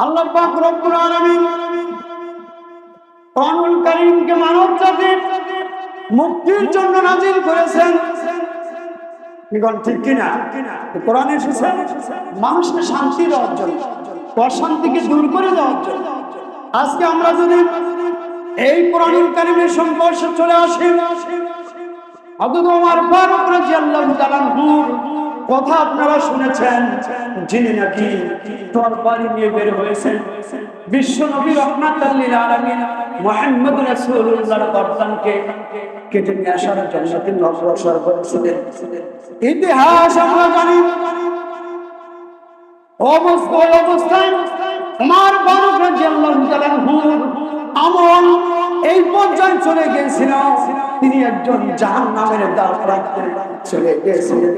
আল্লাহ পাক রব্বুল আলামিন কোরআনুল কারীমকে মানব জাতির মুক্তির জন্য নাযিল করেছেন। ঠিক কিনা? কোরআন এসেছে মানুষকে শান্তি দেওয়ার জন্য, অশান্তিকে দূর করে দেওয়ার জন্য। আজকে আমরা যদি এই কোরআনুল কারীমের সংঘর্ষে চলে আসি, হযরত ওমর ফারুক রাদিয়াল্লাহু তাআলা আনহুর কথা আপনারা শুনেছেন, যিনি নাকি তরবারি নিয়ে বের হয়েছেন বিশ্ব নবী রাহমাতুল লিল আলামিন মুহাম্মদ রাসূলুল্লাহর গর্দানকে কেটে নিয়ে আসার জন্য তিনি অগ্রসর হয়েছিলেন। ইতিহাস আমরা জানি, অবস্থায় ওমর ফারুক রাদিয়াল্লাহু তাআলা আনহুর আমল এই পর্যায়ে চলে গিয়েছিল, তিনি একজন জাহান্নামের দ্বার প্রান্তে চলে গিয়েছিলেন।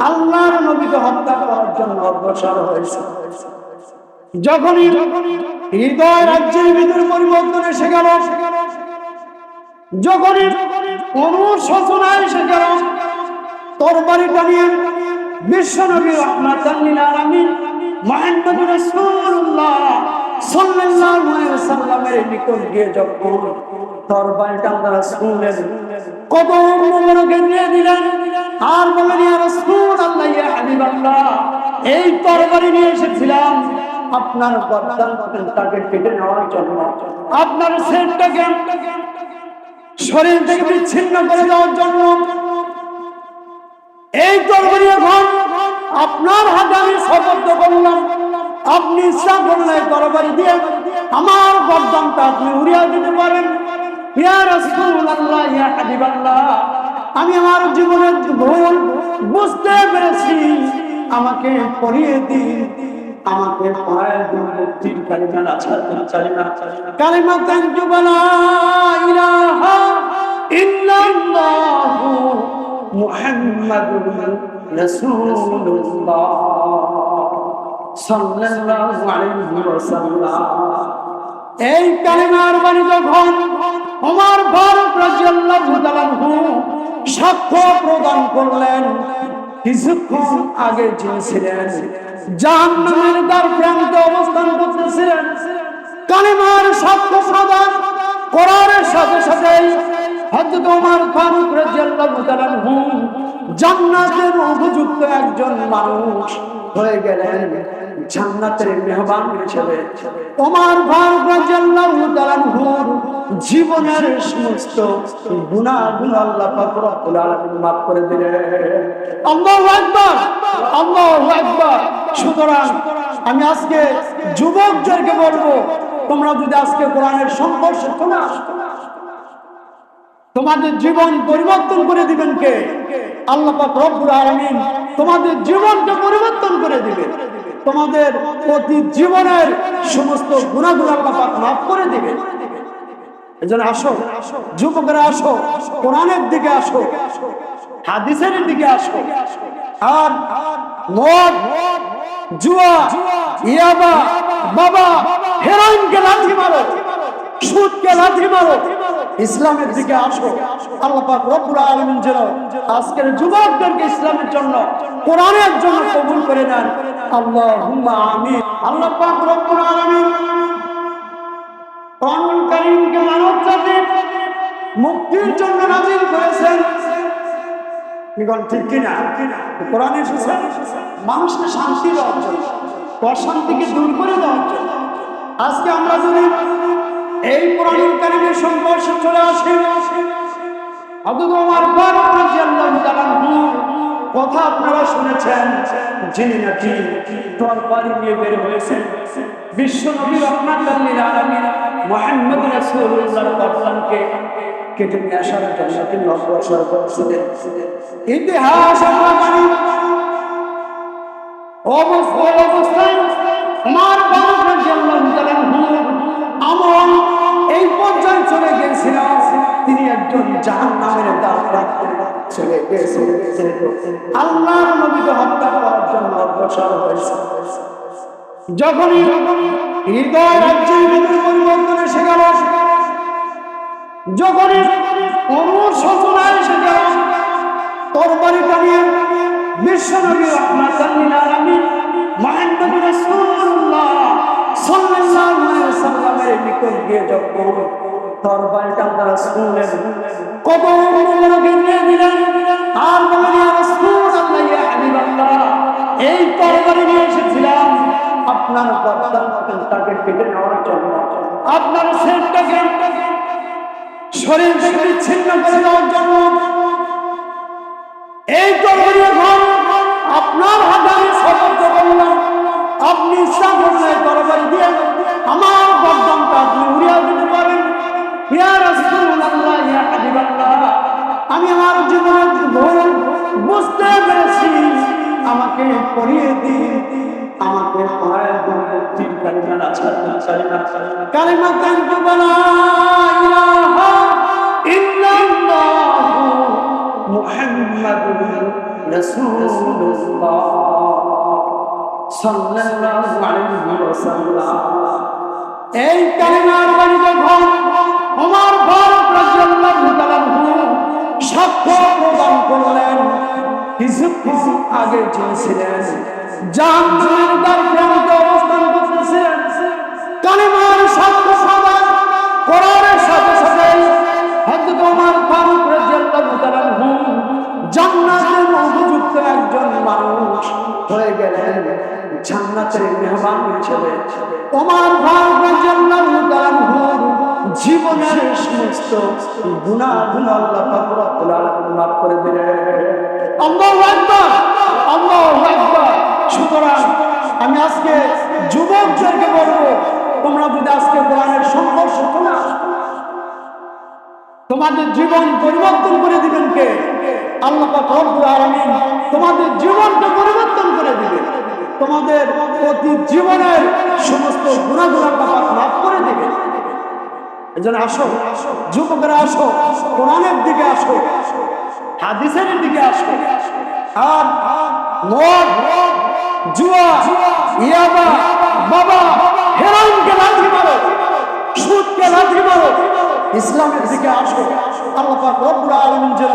আল্লাহর নবীকে হত্যা করার জন্য অগ্রসর হয়েছে। যখনই হৃদয় রাজ্যের ভিতরে পরিবর্তন এসে গেল, যখনই অনুশোচনা এসে গেল, তরবারিটা নিয়ে বিশ্ব নবী রাহমাতুল লিল আলামিন মুহাম্মদ রাসূলুল্লাহ সাল্লাল্লাহু আলাইহি ওয়াসাল্লামের নিকট গিয়ে যখন তরবারিটা আল্লাহ রাসূলের কদম মোবারকে দিয়ে দিলেন আর বললেন, ইয়া রাসূলুল্লাহ, ইয়া হাবিবাল্লাহ, এই তরবারি নিয়ে এসেছিলাম আপনার গর্দানটাকে কেটে নেওয়ার জন্য, আপনার শরীরটাকে শরীর থেকে বিচ্ছিন্ন করে দেওয়ার জন্য। এই তরবারি এখন আপনার হাতে আমি সুপর্দ করলাম, আপনি ইচ্ছা করলে তরবারি দিয়ে আমার গর্দানটা আপনি উড়িয়ে দিতে পারেন। ইয়া রাসূলুল্লাহ, ইয়া হাবিবাল্লাহ, আমি আমার জীবনের ভুল বুঝতে পেরেছি, আমাকে পড়িয়ে দিন, আমাকে পায়ের মুক্তির কালিমা কালিমা তানজু লা ইলাহা ইল্লাল্লাহু মুহাম্মাদুর রাসূলুল্লাহ সাল্লাল্লাহু আলাইহি ওয়াসাল্লাম। এই কালিমার বাণী যখন ওমর ফারুক রাদিয়াল্লাহু তাআলা আনহু সাক্ষ্য প্রদান করলেন, কিছুক্ষণ আগে যিনি ছিলেন জাহান্নামের দ্বার প্রান্তে অবস্থান করতেছিলেন, কালিমার সাক্ষ্য প্রদান করার সাথে সাথেই হযরত ওমর ফারুক রাদিয়াল্লাহু তাআলা আনহু জান্নাতের উপযুক্ত একজন মানুষ হয়ে গেলেন, জান্নাতের মেহমান হিসেবে। ওমর ফারুক রাদিয়াল্লাহু তাআলা আনহুর জীবনের সমস্ত গুনাহগুলো আল্লাহ পাক রব্বুল আলামিন মাফ করে দিলেন। আল্লাহু আকবার, আল্লাহু আকবার। সুতরাং আমি আজকে যুবকদেরকে বলবো, তোমরা যদি আজকে কোরআনের সংঘর্ষে চলে আসো, তোমাদের জীবন পরিবর্তন করে দিবেন কে? আল্লাহ পাক রব্বুল আলামিন তোমাদের জীবনকে পরিবর্তন করে দিবেন, তোমাদের প্রতি জীবনের সমস্ত গুনাহগুলো আল্লাহ পাক মাফ করে দিবেন। এজন্য আসো যুবকরা, আসো কোরআনের দিকে আসো, হাদিসের দিকে আসো। আর মদ, জুয়া, ইয়াবা, বাবা, হেরোইনকে লাথি মারো, সুদকে লাথি মারো, ইসলামের দিকে আসো। আল্লাহ পাক রব্বুল আলামিন যেন আজকের যুবকদেরকে ইসলামের জন্য, কোরআনের জন্য কবুল করে নেন। আল্লাহুম্মা আমিন। আল্লাহ পাক রব্বুল আলামিন কোরআনুল কারীমকে মানব জাতির মুক্তির জন্য নাযিল করেছেন। ঠিক কিনা? কোরআন এসেছে মানুষকে শান্তি দেওয়ার জন্য, অশান্তিকে দূর করে দেওয়ার জন্য। আজকে আমরা যদি এই কোরআনুল কারীমের সংঘর্ষে চলে আসি, হযরত ওমর ফারুক রাদিয়াল্লাহু তাআলা আনহুর কথা আপনারা শুনেছেন, যিনি নাকি তরবারি নিয়ে বের হয়েছেন বিশ্ব নবী রাহমাতুল লিল আলামিন মুহাম্মদ রাসূলুল্লাহর গর্দানকে কেটে নিয়ে আসার জন্য তিনি অগ্রসর হয়েছিলেন। ইতিহাস আমরা জানি, অবস্থায় ওমর ফারুক রাদিয়াল্লাহু তাআলা আনহুর আমল এই পর্যায়ে চলে গিয়েছিল, তিনি একজন জাহান্নামের দ্বার প্রান্তে চলে গিয়েছিলেন। আল্লাহর নবীকে হত্যা করার জন্য অগ্রসর হয়েছে। যখনই হৃদয় রাজ্যের ভিতরে পরিবর্তন এসে গেল, যখনই অনুশোচনা এসে গেল, তরবারিটা নিয়ে বিশ্ব নবী রাহমাতুল লিল আলামিন মুহাম্মদ রাসূলুল্লাহ করতে গিয়ে যখন তরবারিটা তারা শুনলেন কদম মোবারকে নিয়ে দিলেন আর বললেন ইয়া রাসূলুল্লাহ ইয়া হাবিবাল্লাহ এই তরবারি নিয়ে এসেছিলাম আপনার গর্দানটাকে কেটে নেওয়ার জন্য, আপনার শরীরটাকে শরীর থেকে বিচ্ছিন্ন করে দেওয়ার জন্য। এই তরবারি এখন আপনার হাতে আমি সতর্ক করলাম, আপনি ইচ্ছা করলে তরবারি দিয়ে আমার গর্দানটা আপনি উড়িয়ে দিতে পারেন। ইয়া রাসূলুল্লাহ ইয়া হাবিবাল্লাহ আমি আমার জীবনের ভুল বুঝতে পেরেছি, আমাকে পড়িয়ে দিন, আমাকে পড়ায় দিন কালিমা না ছাড়তে চাই না, কালিমা কানতে বলা ইলাহা ইল্লাল্লাহ মুহাম্মাদুর রাসূলুল্লাহ সাল্লাল্লাহু আলাইহি ওয়াসাল্লাম। এই কালিমার বাণী যখন ওমর ফারুক রাদিয়াল্লাহু তাআলা সাক্ষ্য প্রদান করলেন, কিছুক্ষণ আগে চেয়েছিলেন জাহান্নামের দ্বারপ্রান্তে অবস্থান করতেছিলেন, কালিমার সাক্ষ্য প্রদান করার সাথে সাথে হযরত ওমর ফারুক রাদিয়াল্লাহু তাআলা জান্নাতের উপযুক্ত একজন মানুষ হয়ে গেলেন, জান্নাতের মেহমান হিসেবে। ওমর ফারুক রাদিয়াল্লাহু তাআলা জীবনের সমস্ত গুনাহগুলো আল্লাহ পাক রব্বুল আলামিন মাফ করে দিলেন। আল্লাহু আকবার, আল্লাহু আকবার। সুতরাং আমি আজকে যুবকদেরকে বলবো, তোমরা যদি আজকে কোরআনের সংঘর্ষ না, তোমাদের জীবন পরিবর্তন করে দিবেন কে? আল্লাহ পাক রব্বুল আলামিন তোমাদের জীবনটা পরিবর্তন করে দিবেন, তোমাদের অতীত জীবনের সমস্ত গুনাহগুলো পাপ মাফ করে দিবেন। এজন্য আসো যুবকেরা, আসো কোরআনের দিকে আসো, হাদিসের দিকে আসো। আর মদ, জুয়া, ইয়াবা, বাবা, হেরোইনকে লাথি মারো, সুদকে লাথি মারো, ইসলামের দিকে আসো। আল্লাহ পাক রব্বুল আলামিন যেন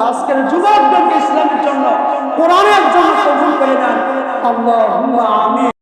আজকের যুবকদেরকে ইসলামের জন্য, কোরআনের জন্য কবুল করে নেন। আল্লাহুম্মা আমিন।